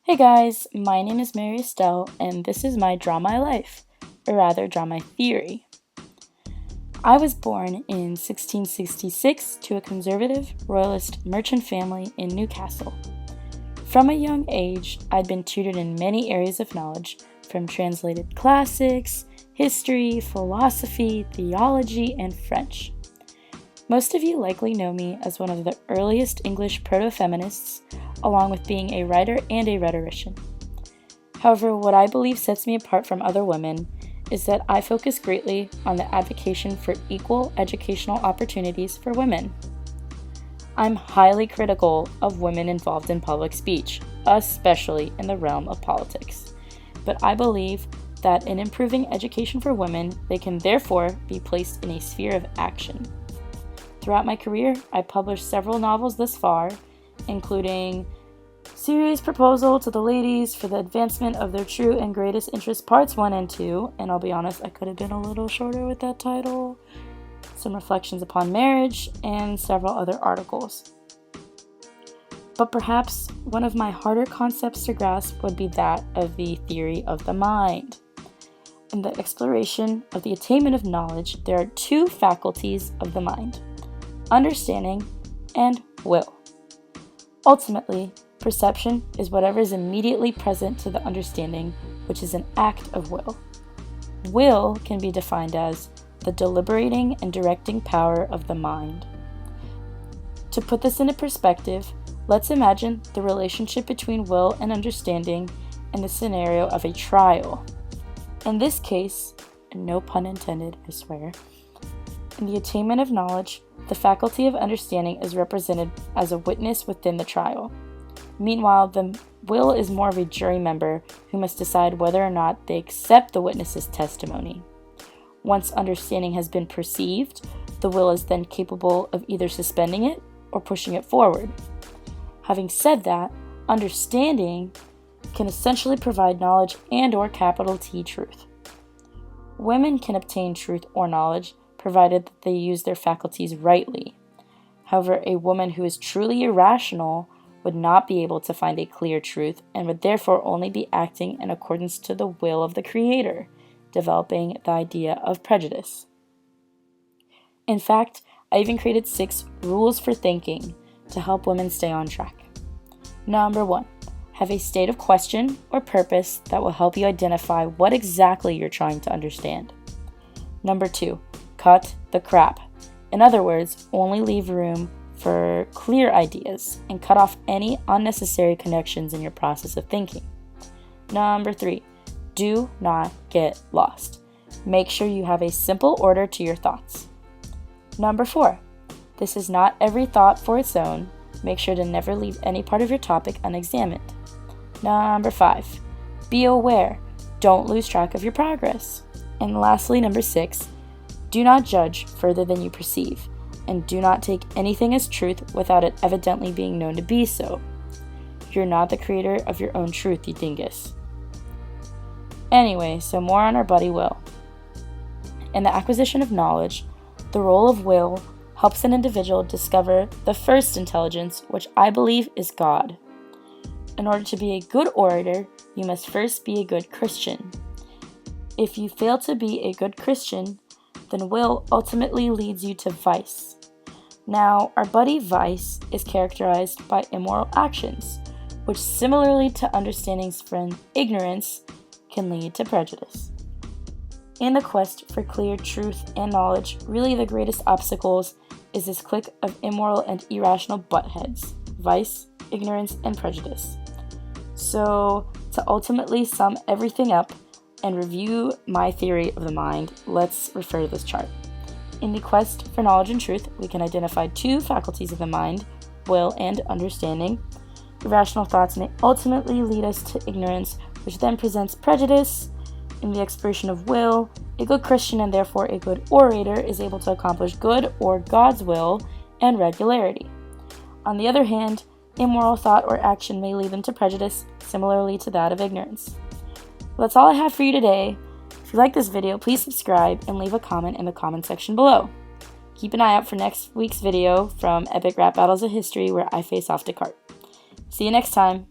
Hey guys, my name is Mary Astell, and this is my Draw My Life, or rather Draw My Theory. I was born in 1666 to a conservative, royalist merchant family in Newcastle. From a young age, I'd been tutored in many areas of knowledge, from translated classics, history, philosophy, theology, and French. Most of you likely know me as one of the earliest English proto-feminists, along with being a writer and a rhetorician. However, what I believe sets me apart from other women is that I focus greatly on the advocacy for equal educational opportunities for women. I'm highly critical of women involved in public speech, especially in the realm of politics. But I believe that in improving education for women, they can therefore be placed in a sphere of action. Throughout my career, I published several novels thus far, including Serious Proposal to the Ladies for the Advancement of Their True and Greatest Interest Parts 1 and 2, and I'll be honest, I could have been a little shorter with that title, some reflections upon marriage, and several other articles. But perhaps one of my harder concepts to grasp would be that of the theory of the mind. In the exploration of the attainment of knowledge, there are two faculties of the mind: understanding and will. Ultimately, perception is whatever is immediately present to the understanding, which is an act of will. Will can be defined as the deliberating and directing power of the mind. To put this into perspective, let's imagine the relationship between will and understanding in the scenario of a trial. In this case, and no pun intended, I swear, in the attainment of knowledge, the faculty of understanding is represented as a witness within the trial. Meanwhile, the will is more of a jury member who must decide whether or not they accept the witness's testimony. Once understanding has been perceived, the will is then capable of either suspending it or pushing it forward. Having said that, understanding can essentially provide knowledge and/or capital T truth. Women can obtain truth or knowledge provided that they use their faculties rightly. However, a woman who is truly irrational would not be able to find a clear truth and would therefore only be acting in accordance to the will of the Creator, developing the idea of prejudice. In fact, I even created 6 rules for thinking to help women stay on track. Number 1, have a state of question or purpose that will help you identify what exactly you're trying to understand. Number 2, cut the crap. In other words, only leave room for clear ideas and cut off any unnecessary connections in your process of thinking. Number 3, do not get lost. Make sure you have a simple order to your thoughts. Number 4, this is not every thought for its own. Make sure to never leave any part of your topic unexamined. Number 5, be aware. Don't lose track of your progress. And lastly, number 6, do not judge further than you perceive, and do not take anything as truth without it evidently being known to be so. You're not the creator of your own truth, you dingus. Anyway, so more on our buddy Will. In the acquisition of knowledge, the role of will helps an individual discover the first intelligence, which I believe is God. In order to be a good orator, you must first be a good Christian. If you fail to be a good Christian, then will ultimately leads you to vice. Now, our buddy vice is characterized by immoral actions, which similarly to understanding's friend ignorance, can lead to prejudice. In the quest for clear truth and knowledge, really the greatest obstacles is this clique of immoral and irrational buttheads: vice, ignorance, and prejudice. So, to ultimately sum everything up and review my theory of the mind, let's refer to this chart. In the quest for knowledge and truth, we can identify 2 faculties of the mind, will and understanding. Irrational thoughts may ultimately lead us to ignorance, which then presents prejudice. In the expression of will, a good Christian and therefore a good orator is able to accomplish good or God's will and regularity. On the other hand, immoral thought or action may lead them to prejudice, similarly to that of ignorance. Well, that's all I have for you today. If you like this video, please subscribe and leave a comment in the comment section below. Keep an eye out for next week's video from Epic Rap Battles of History, where I face off Descartes. See you next time.